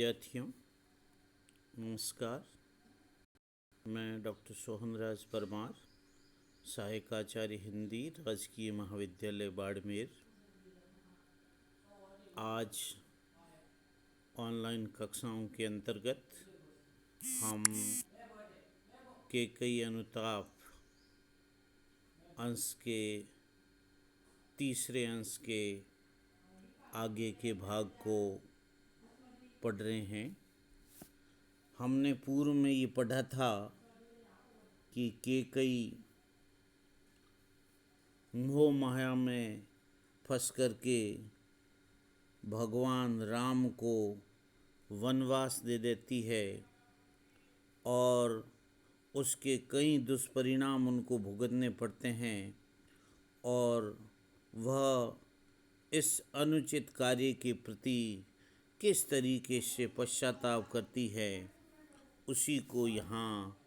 विद्यार्थियों नमस्कार। मैं डॉक्टर सोहनराज परमार, सहायक आचार्य हिंदी, राजकीय महाविद्यालय बाड़मेर। आज ऑनलाइन कक्षाओं के अंतर्गत हम केकई अनुताप अंश के तीसरे अंश के आगे के भाग को पढ़ रहे हैं। हमने पूर्व में ये पढ़ा था कि केकई मोह माया में फंस करके भगवान राम को वनवास दे देती है और उसके कई दुष्परिणाम उनको भुगतने पड़ते हैं और वह इस अनुचित कार्य के प्रति किस तरीके से पश्चाताप करती है, उसी को यहाँ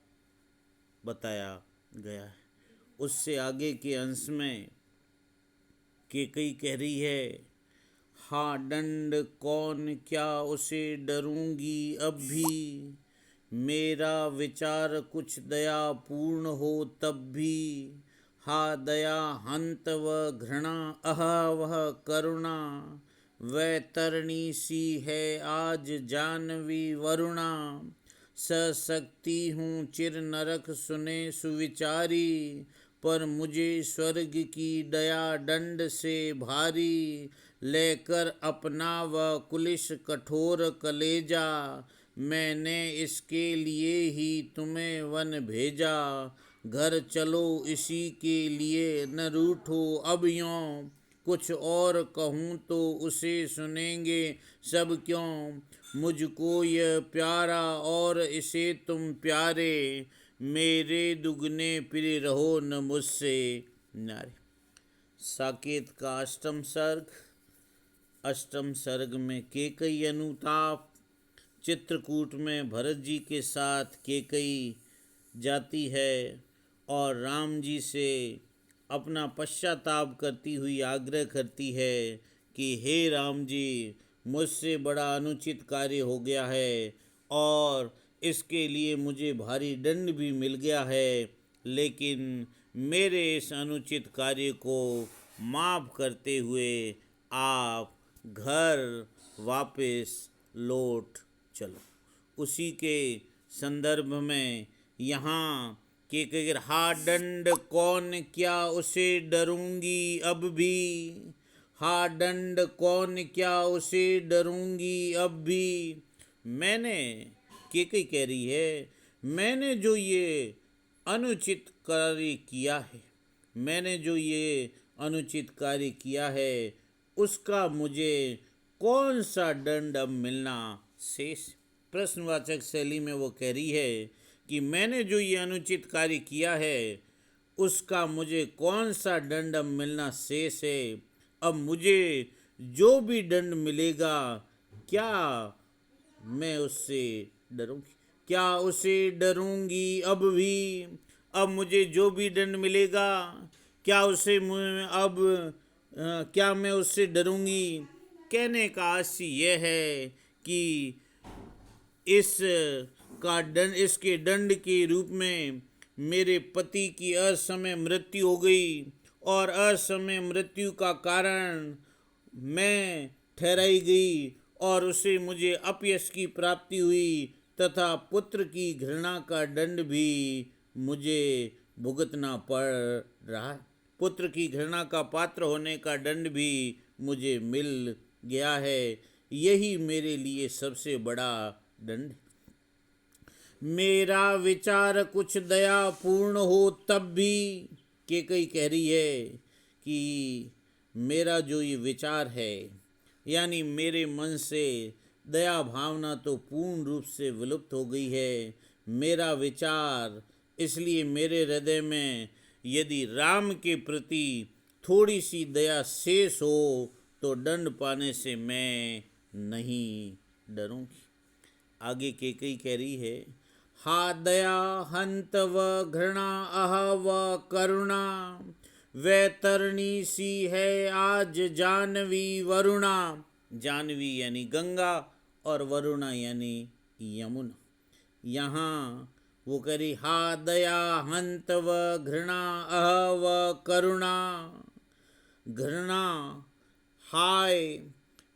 बताया गया है। उससे आगे के अंश में केकई कह रही है, हा दंड कौन क्या उसे डरूंगी अब भी, मेरा विचार कुछ दया पूर्ण हो तब भी, हा दया हंत व घृणा अहा वह करुणा, वैतरणी सी है आज जानवी वरुणा, सशक्ति हूँ चिर नरक सुने सुविचारी, पर मुझे स्वर्ग की दया दंड से भारी, लेकर अपना व कुलिश कठोर कलेजा, मैंने इसके लिए ही तुम्हें वन भेजा, घर चलो इसी के लिए न रूठो अब यों, कुछ और कहूँ तो उसे सुनेंगे सब क्यों, मुझको यह प्यारा और इसे तुम प्यारे, मेरे दुगने प्रिय रहो न मुझसे नारे। साकेत का अष्टम सर्ग। अष्टम सर्ग में केकई अनुताप। चित्रकूट में भरत जी के साथ केकई जाती है और राम जी से अपना पश्चाताप करती हुई आग्रह करती है कि हे राम जी, मुझसे बड़ा अनुचित कार्य हो गया है और इसके लिए मुझे भारी दंड भी मिल गया है, लेकिन मेरे इस अनुचित कार्य को माफ़ करते हुए आप घर वापस लौट चलो। उसी के संदर्भ में यहाँ के हा दंड कौन क्या उसे डरूंगी अब भी, हा दंड कौन क्या उसे डरूंगी अब भी। मैंने केकई कह रही है, मैंने जो ये अनुचित कार्य किया है, मैंने जो ये अनुचित कार्य किया है, उसका मुझे कौन सा दंड अब मिलना शेष। प्रश्नवाचक शैली में वो कह रही है कि मैंने जो ये अनुचित कार्य किया है उसका मुझे कौन सा दंड अब मिलना शेष है। अब मुझे जो भी दंड मिलेगा, क्या मैं उससे डरूंगी, क्या उसे डरूंगी अब भी। अब मुझे जो भी दंड मिलेगा, क्या उसे अब क्या मैं उससे डरूंगी। कहने का आशय यह है कि इसके दंड के रूप में मेरे पति की असमय मृत्यु हो गई और असमय मृत्यु का कारण मैं ठहराई गई और उसे मुझे अपयश की प्राप्ति हुई तथा पुत्र की घृणा का दंड भी मुझे भुगतना पड़ रहा है। पुत्र की घृणा का पात्र होने का दंड भी मुझे मिल गया है। यही मेरे लिए सबसे बड़ा दंड। मेरा विचार कुछ दया पूर्ण हो तब भी, केकई कह रही है कि मेरा जो ये विचार है, यानी मेरे मन से दया भावना तो पूर्ण रूप से विलुप्त हो गई है। मेरा विचार, इसलिए मेरे हृदय में यदि राम के प्रति थोड़ी सी दया शेष हो तो दंड पाने से मैं नहीं डरूंगी। आगे केकई कह रही है, हा दया हंत व घृणा अह व करुणा, वैतरणी सी है आज जानवी वरुणा। जानवी यानी गंगा और वरुणा यानी यमुना। यहाँ वो करी हा दया हंत व घृणा अह व करुणा। घृणा, हाय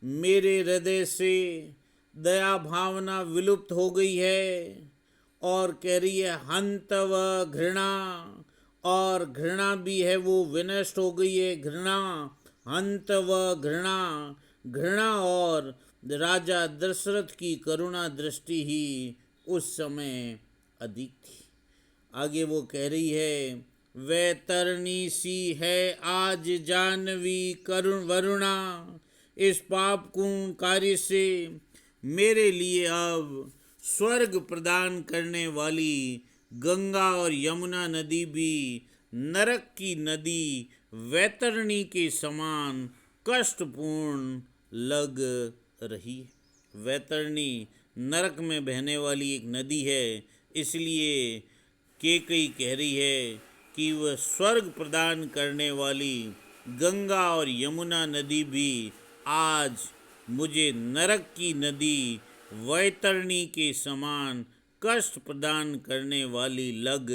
मेरे हृदय से दया भावना विलुप्त हो गई है। और कह रही है हंत व घृणा, और घृणा भी है वो विनष्ट हो गई है। घृणा, हंत व घृणा, घृणा और राजा दशरथ की करुणा दृष्टि ही उस समय अधिक थी। आगे वो कह रही है वैतरणी सी है आज जानवी करुण वरुणा। इस पापपूर्ण कार्य से मेरे लिए अब स्वर्ग प्रदान करने वाली गंगा और यमुना नदी भी नरक की नदी वैतरणी के समान कष्टपूर्ण लग रही है। वैतरणी नरक में बहने वाली एक नदी है, इसलिए केकई कह रही है कि वह स्वर्ग प्रदान करने वाली गंगा और यमुना नदी भी आज मुझे नरक की नदी वैतरणी के समान कष्ट प्रदान करने वाली लग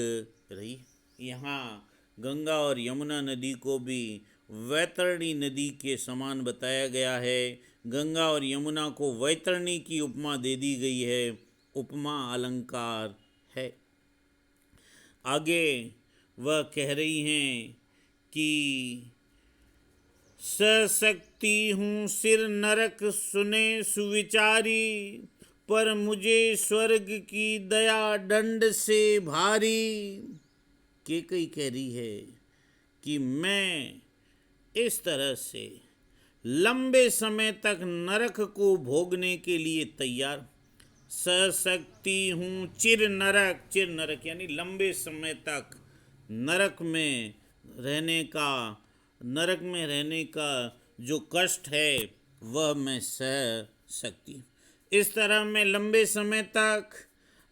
रही। यहाँ गंगा और यमुना नदी को भी वैतरणी नदी के समान बताया गया है। गंगा और यमुना को वैतरणी की उपमा दे दी गई है, उपमा अलंकार है। आगे वह कह रही हैं कि सशक्ति हूँ सिर नरक सुने सुविचारी, पर मुझे स्वर्ग की दया दंड से भारी। केकई कह रही है कि मैं इस तरह से लंबे समय तक नरक को भोगने के लिए तैयार। सशक्ति हूँ चिर नरक यानी लंबे समय तक नरक में रहने का जो कष्ट है वह मैं सह सकती हूँ। इस तरह मैं लंबे समय तक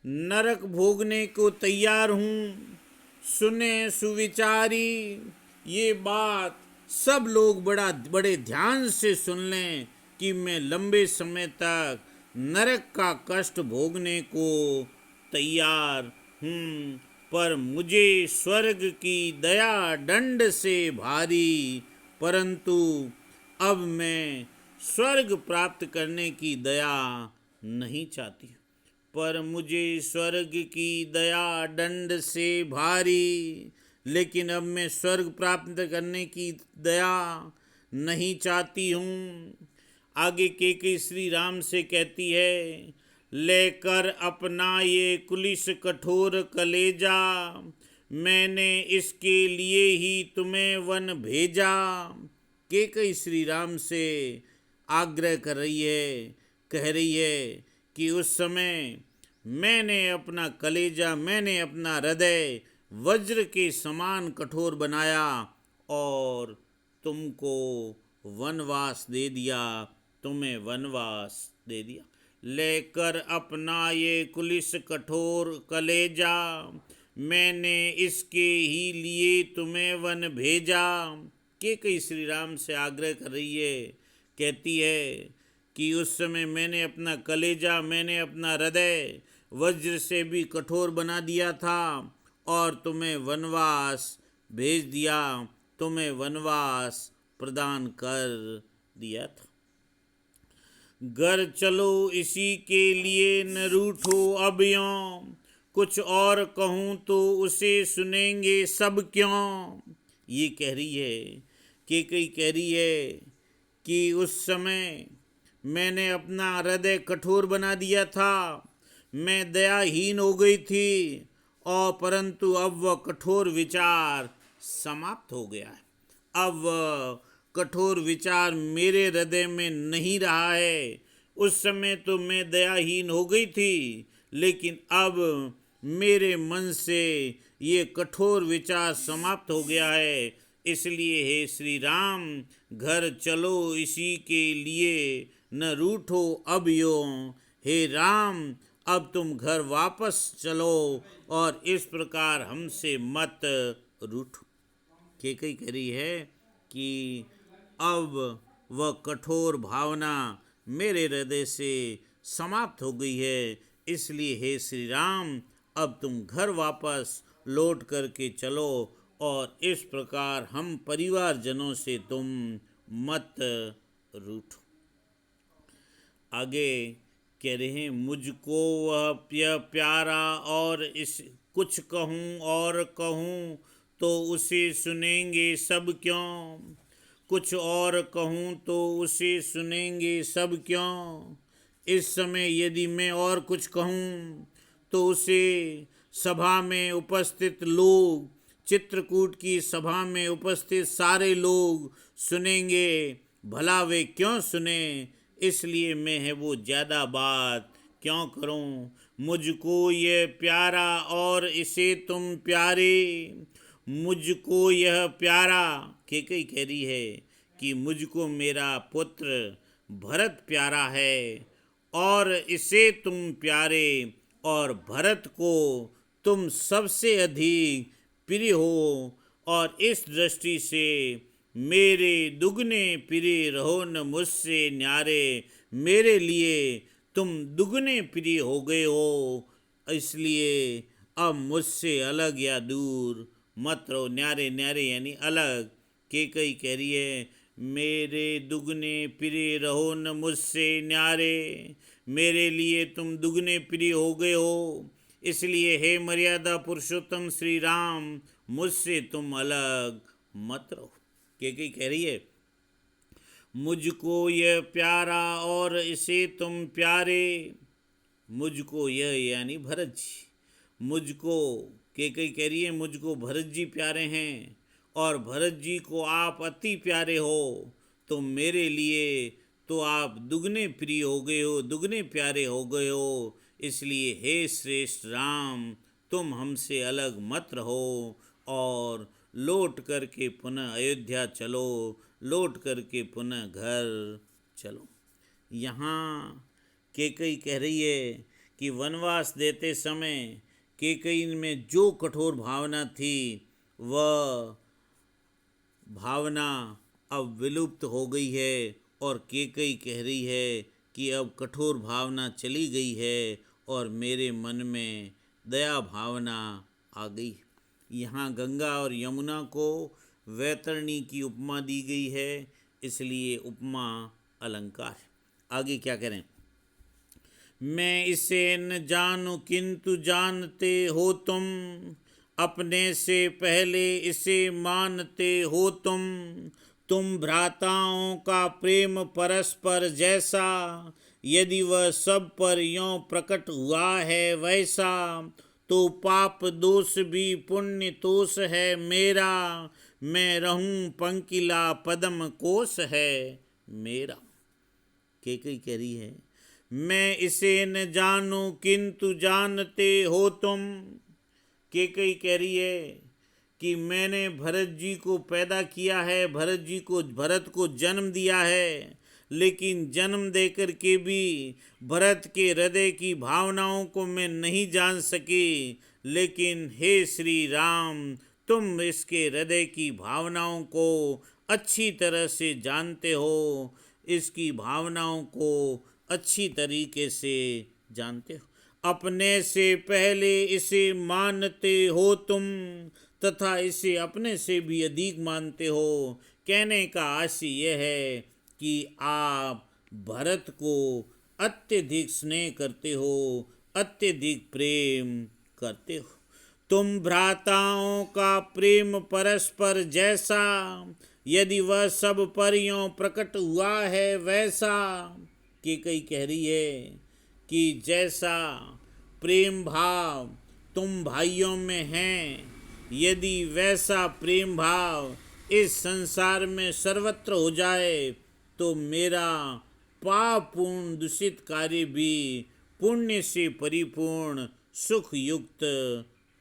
नरक भोगने को तैयार हूँ। सुने सुविचारी, ये बात सब लोग बड़े ध्यान से सुन लें कि मैं लंबे समय तक नरक का कष्ट भोगने को तैयार हूँ, पर मुझे स्वर्ग की दया दंड से भारी। परंतु अब मैं स्वर्ग प्राप्त करने की दया नहीं चाहती, पर मुझे स्वर्ग की दया दंड से भारी। लेकिन अब मैं स्वर्ग प्राप्त करने की दया नहीं चाहती हूँ। आगे केकई श्री राम से कहती है लेकर अपना ये कुलिस कठोर कलेजा, मैंने इसके लिए ही तुम्हें वन भेजा। केकई श्री राम से आग्रह कर रही है, कह रही है कि उस समय मैंने अपना कलेजा, मैंने अपना हृदय वज्र के समान कठोर बनाया और तुमको वनवास दे दिया, तुम्हें वनवास दे दिया। लेकर अपना ये कुलिस कठोर कलेजा, मैंने इसके ही लिए तुम्हें वन भेजा। केकई श्री राम से आग्रह कर रही है, कहती है कि उस समय मैंने अपना कलेजा, मैंने अपना हृदय वज्र से भी कठोर बना दिया था और तुम्हें वनवास भेज दिया, तुम्हें वनवास प्रदान कर दिया था। घर चलो इसी के लिए न रूठो अब यों, कुछ और कहूँ तो उसे सुनेंगे सब क्यों। ये कह रही है, केकई कह रही है कि उस समय मैंने अपना हृदय कठोर बना दिया था, मैं दयाहीन हो गई थी, और परंतु अब वह कठोर विचार समाप्त हो गया है। अब कठोर विचार मेरे हृदय में नहीं रहा है। उस समय तो मैं दयाहीन हो गई थी, लेकिन अब मेरे मन से ये कठोर विचार समाप्त हो गया है। इसलिए हे श्री राम, घर चलो इसी के लिए न रूठो अब यों। हे राम, अब तुम घर वापस चलो और इस प्रकार हमसे मत रूठो। केकई कह रही है कि अब वह कठोर भावना मेरे हृदय से समाप्त हो गई है। इसलिए हे श्री राम, अब तुम घर वापस लौट करके चलो और इस प्रकार हम परिवारजनों से तुम मत रूठो। आगे कह रहे हैं, मुझको वह प्यारा और इस कुछ कहूँ और कहूँ तो उसे सुनेंगे सब क्यों, कुछ और कहूँ तो उसे सुनेंगे सब क्यों। इस समय यदि मैं और कुछ कहूँ तो उसे सभा में उपस्थित लोग, चित्रकूट की सभा में उपस्थित सारे लोग सुनेंगे, भला वे क्यों सुने। इसलिए मैं है वो ज़्यादा बात क्यों करूं। मुझको ये प्यारा और इसे तुम प्यारे, मुझको यह प्यारा, कैकेयी कह रही है कि मुझको मेरा पुत्र भरत प्यारा है और इसे तुम प्यारे, और भरत को तुम सबसे अधिक प्रिय हो, और इस दृष्टि से मेरे दुगने प्रिय रहो न मुझसे न्यारे। मेरे लिए तुम दुगने प्रिय हो गए हो, इसलिए अब मुझसे अलग या दूर मत रहो। न्यारे न्यारे यानी अलग। कैकेयी कह रही है, मेरे दुगने प्रिय रहो न मुझसे न्यारे, मेरे लिए तुम दुगने प्रिय हो गए हो, इसलिए हे मर्यादा पुरुषोत्तम श्री राम, मुझसे तुम अलग मत रहो। कैकेयी कह रही है, मुझको यह प्यारा और इसे तुम प्यारे, मुझको यह यानी भरत जी, मुझको, कैकेयी कह रही है मुझको भरत जी प्यारे हैं और भरत जी को आप अति प्यारे हो, तो मेरे लिए तो आप दुगने प्रिय हो गए हो, दुगने प्यारे हो गए हो। इसलिए हे श्रेष्ठ राम, तुम हमसे अलग मत रहो और लौट करके पुनः अयोध्या चलो, लौट करके पुनः घर चलो। यहाँ कैकेयी कह रही है कि वनवास देते समय कैकेयी में जो कठोर भावना थी वह भावना अब विलुप्त हो गई है, और कैकेयी कह रही है कि अब कठोर भावना चली गई है और मेरे मन में दया भावना आ गई। यहाँ गंगा और यमुना को वैतरणी की उपमा दी गई है, इसलिए उपमा अलंकार है। आगे क्या करें, मैं इसे न जानूं किंतु जानते हो तुम, अपने से पहले इसे मानते हो तुम भ्राताओं का प्रेम परस्पर जैसा, यदि वह सब पर यों प्रकट हुआ है वैसा, तो पाप दोष भी पुण्य तोष है मेरा, मैं रहूं पंकिला पद्म कोश है मेरा। कैकेयी कह रही है, मैं इसे न जानूं किंतु जानते हो तुम। कैकेयी कह रही है कि मैंने भरत जी को पैदा किया है, भरत को जन्म दिया है, लेकिन जन्म देकर के भी भरत के हृदय की भावनाओं को मैं नहीं जान सकी। लेकिन हे श्री राम, तुम इसके हृदय की भावनाओं को अच्छी तरह से जानते हो, इसकी भावनाओं को अच्छी तरीके से जानते हो। अपने से पहले इसे मानते हो तुम, तथा इसे अपने से भी अधिक मानते हो। कहने का आशय यह है कि आप भरत को अत्यधिक स्नेह करते हो, अत्यधिक प्रेम करते हो। तुम भ्राताओं का प्रेम परस्पर जैसा, यदि वह सब पर यों प्रकट हुआ है वैसा। कैकेयी कह रही है कि जैसा प्रेम भाव तुम भाइयों में हैं, यदि वैसा प्रेम भाव इस संसार में सर्वत्र हो जाए तो मेरा पापपूर्ण दूषित कार्य भी पुण्य से परिपूर्ण सुख युक्त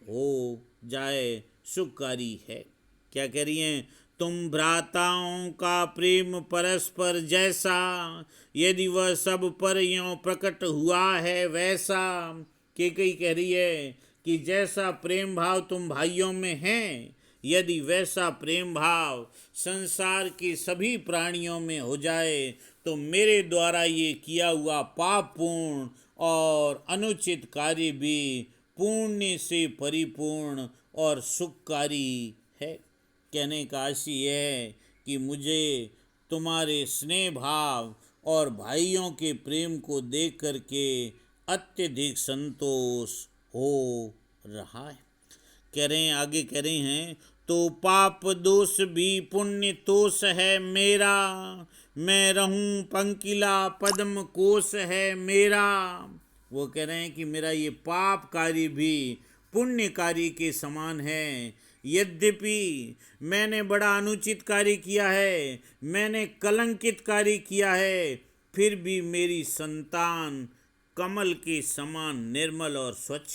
हो जाए, सुखकारी है। क्या कह रही हैं, तुम भ्राताओं का प्रेम परस्पर जैसा, यदि वह सब पर यों प्रकट हुआ है वैसा। कैकेयी कह रही है कि जैसा प्रेम भाव तुम भाइयों में है, यदि वैसा प्रेम भाव संसार के सभी प्राणियों में हो जाए तो मेरे द्वारा ये किया हुआ पाप पूर्ण और अनुचित कार्य भी पुण्य से परिपूर्ण और सुखकारी है। कहने का आशय यह है कि मुझे तुम्हारे स्नेह भाव और भाइयों के प्रेम को देख करके अत्यधिक संतोष हो रहा है। कह रहे हैं, आगे कह रहे हैं, तो पाप दोष भी पुण्य तोष है मेरा, मैं रहूं पंकिला पद्म कोश है मेरा। वो कह रहे हैं कि मेरा ये पाप कार्य भी पुण्य कार्य के समान है। यद्यपि मैंने बड़ा अनुचित कार्य किया है, मैंने कलंकित कार्य किया है, फिर भी मेरी संतान कमल के समान निर्मल और स्वच्छ।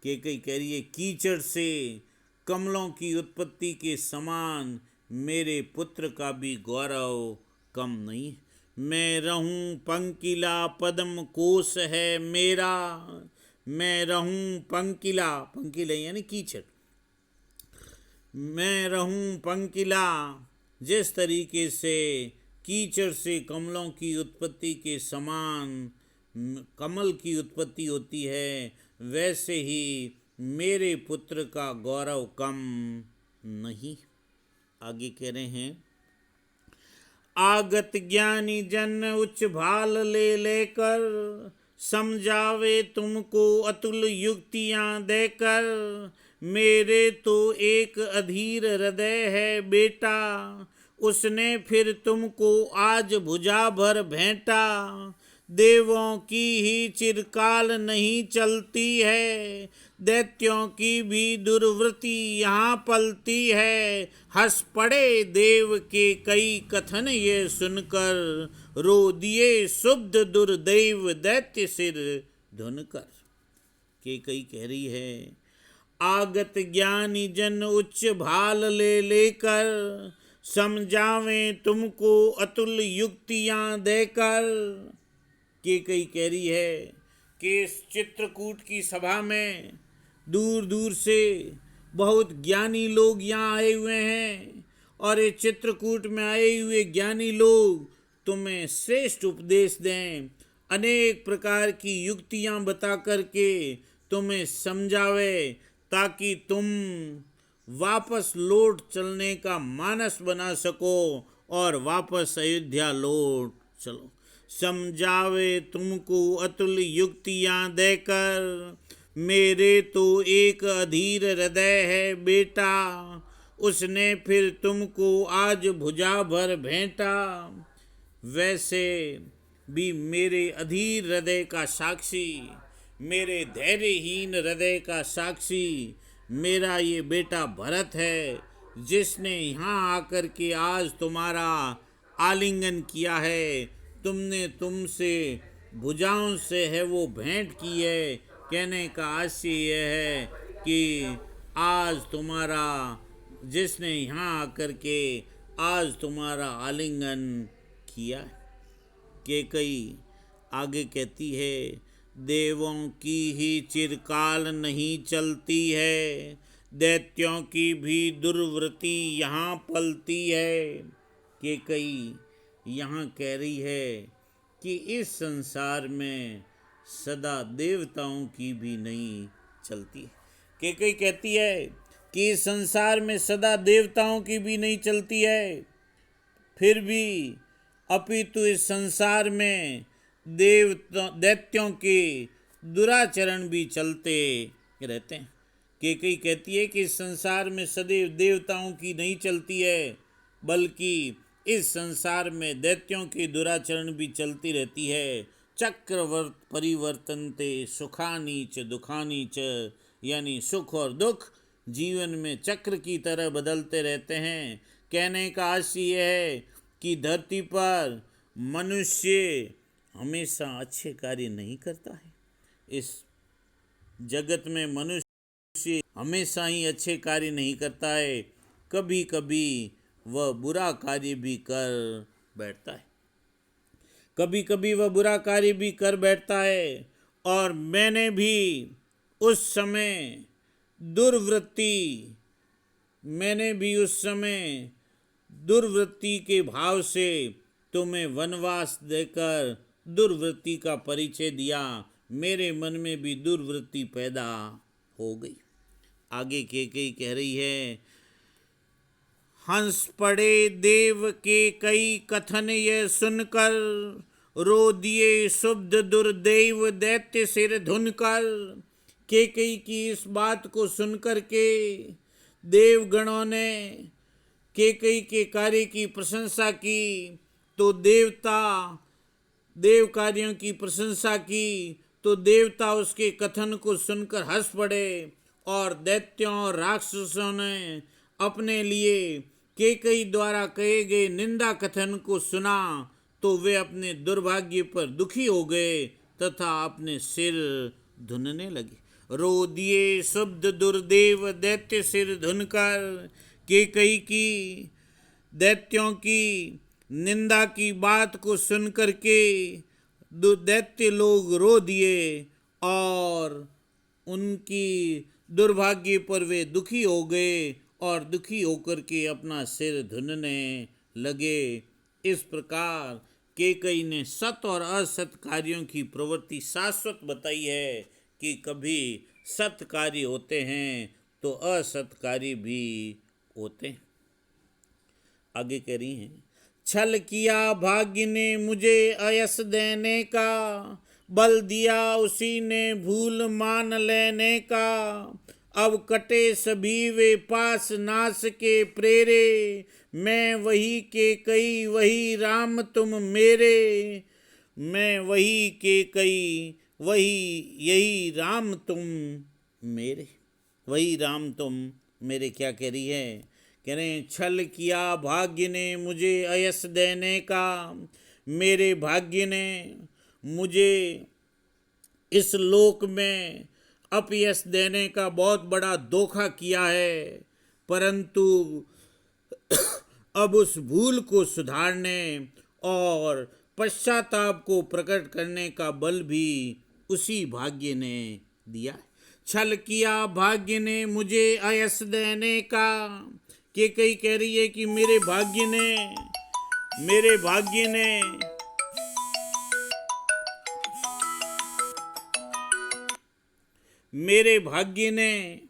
केकई कह रही है, कीचड़ से कमलों की उत्पत्ति के समान मेरे पुत्र का भी गौरव कम नहीं। मैं रहूं पंकिला पद्म कोश है मेरा, मैं रहूं पंकिला, पंकिला यानी कीचड़, मैं रहूं पंकिला। जिस तरीके से कीचड़ से कमलों की उत्पत्ति के समान कमल की उत्पत्ति होती है, वैसे ही मेरे पुत्र का गौरव कम नहीं। आगे कह रहे हैं, आगत ज्ञानी जन उच्च भाल ले लेकर, समझावे तुमको अतुल युक्तियां देकर, मेरे तो एक अधीर हृदय है बेटा, उसने फिर तुमको आज भुजा भर भेंटा। देवों की ही चिरकाल नहीं चलती है, दैत्यों की भी दुर्वृत्ति यहाँ पलती है। हंस पड़े देव के कई कथन ये सुनकर, रो दिए शुद्ध दुर्दैव दैत्य सिर धुनकर। के कई कह रही है, आगत ज्ञानी जन उच्च भाल ले लेकर, समझावें तुमको अतुल युक्तियां देकर। के कई कह रही है कि इस चित्रकूट की सभा में दूर दूर से बहुत ज्ञानी लोग यहाँ आए हुए हैं, और ये चित्रकूट में आए हुए ज्ञानी लोग तुम्हें श्रेष्ठ उपदेश दें, अनेक प्रकार की युक्तियां बता करके तुम्हें समझावे, ताकि तुम वापस लौट चलने का मानस बना सको और वापस अयोध्या लौट चलो। समझावे तुमको अतुल युक्तियां देकर, मेरे तो एक अधीर हृदय है बेटा, उसने फिर तुमको आज भुजा भर भेंटा। वैसे भी मेरे अधीर हृदय का साक्षी, मेरे धैर्यहीन हृदय का साक्षी मेरा ये बेटा भरत है, जिसने यहाँ आकर के आज तुम्हारा आलिंगन किया है, तुमने तुमसे भुजाओं से है वो भेंट की है। कहने का आशय यह है कि आज तुम्हारा, जिसने यहाँ आकर के आज तुम्हारा आलिंगन किया। केकई आगे कहती है, देवों की ही चिरकाल नहीं चलती है, दैत्यों की भी दुर्वृत्ति यहाँ पलती है। केकई यहाँ कह रही है कि इस संसार में सदा देवताओं की भी नहीं चलती है। केकई कहती है कि इस संसार में सदा देवताओं की भी नहीं चलती है, फिर भी अपितु इस संसार में दैत्यों के दुराचरण भी चलते रहते हैं। केकई कहती है कि इस संसार में सदैव देवताओं की नहीं चलती है, बल्कि इस संसार में दैत्यों के दुराचरण भी चलती रहती है। चक्रवर्त परिवर्तनते सुखानी च दुखानी च, यानी सुख और दुख जीवन में चक्र की तरह बदलते रहते हैं। कहने का आशय यह है कि धरती पर मनुष्य हमेशा अच्छे कार्य नहीं करता है। इस जगत में मनुष्य हमेशा ही अच्छे कार्य नहीं करता है, कभी कभी वह बुरा कार्य भी कर बैठता है, कभी कभी वह बुरा कार्य भी कर बैठता है। और मैंने भी उस समय दुर्वृत्ति, मैंने भी उस समय दुर्वृत्ति के भाव से तुम्हें वनवास देकर दुर्वृत्ति का परिचय दिया, मेरे मन में भी दुर्वृत्ति पैदा हो गई। आगे केकई कह रही है, हंस पड़े देव के कई कथन ये सुनकर, रो दिए शुद्ध दुर्दैव दैत्य सिर धुनकर। केकई की इस बात को सुनकर के देवगणों ने केकई के कार्य की प्रशंसा की, तो देव कार्यों की प्रशंसा की तो देवता उसके कथन को सुनकर हंस पड़े, और दैत्यों और राक्षसों ने अपने लिए केकई द्वारा कहे गए निंदा कथन को सुना तो वे अपने दुर्भाग्य पर दुखी हो गए तथा अपने सिर धुनने लगे। रो दिए शुद्ध दुर्देव दैत्य सिर धुनकर। केकई की दैत्यों की निंदा की बात को सुनकर के दैत्य लोग रो दिए और उनकी दुर्भाग्य पर वे दुखी हो गए और दुखी होकर के अपना सिर धुनने लगे। इस प्रकार केकई ने सत और असत कार्यों की प्रवृत्ति शाश्वत बताई है कि कभी सत कार्य होते हैं तो असत कार्य भी होते हैं। आगे कह रही हैं, छल किया भाग्य ने मुझे अयस देने का, बल दिया उसी ने भूल मान लेने का। अब कटे सभी वे पास नाश के प्रेरे, मैं वही के कई वही राम तुम मेरे। मैं वही के कई वही यही राम तुम मेरे। वही राम तुम मेरे। क्या कह रही है? कह रहे हैं, छल किया भाग्य ने मुझे अयस देने का, मेरे भाग्य ने मुझे इस लोक में अपयश देने का बहुत बड़ा धोखा किया है, परंतु अब उस भूल को सुधारने और पश्चाताप को प्रकट करने का बल भी उसी भाग्य ने दिया। छल किया भाग्य ने मुझे अयस देने का। केकई कह रही है कि मेरे भाग्य ने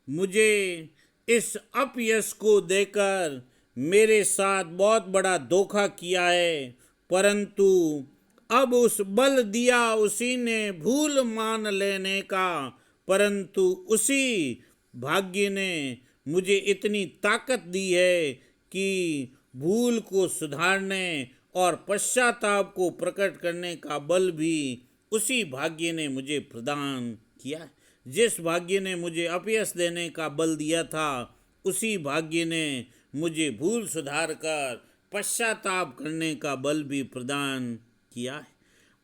मुझे इस अपयश को देकर मेरे साथ बहुत बड़ा धोखा किया है, परंतु अब उस बल दिया उसी ने भूल मान लेने का, परंतु उसी भाग्य ने मुझे इतनी ताकत दी है कि भूल को सुधारने और पश्चाताप को प्रकट करने का बल भी उसी भाग्य ने मुझे प्रदान किया। जिस भाग्य ने मुझे अपयश देने का बल दिया था, उसी भाग्य ने मुझे भूल सुधार कर पश्चाताप करने का बल भी प्रदान किया है।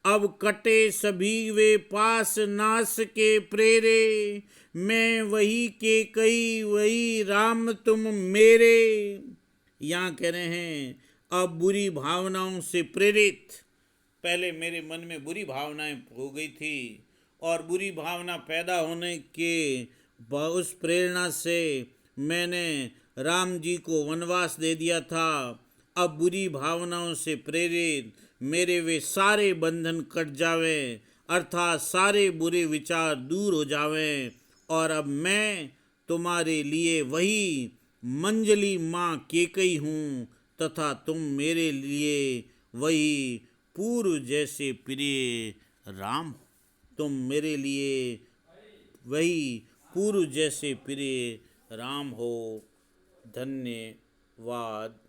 अब कटे सभी वे पास नाश के प्रेरे, मैं वही के कई वही राम तुम मेरे। यहाँ कह रहे हैं, अब बुरी भावनाओं से प्रेरित, पहले मेरे मन में बुरी भावनाएं हो गई थी और बुरी भावना पैदा होने के उस प्रेरणा से मैंने राम जी को वनवास दे दिया था। अब बुरी भावनाओं से प्रेरित मेरे वे सारे बंधन कट जावे, अर्थात सारे बुरे विचार दूर हो जावें, और अब मैं तुम्हारे लिए वही मंजली माँ केकई हूँ तथा तुम मेरे लिए वही पूर्व जैसे प्रिय राम। तुम मेरे लिए वही पूर्व जैसे प्रिय राम हो। धन्यवाद।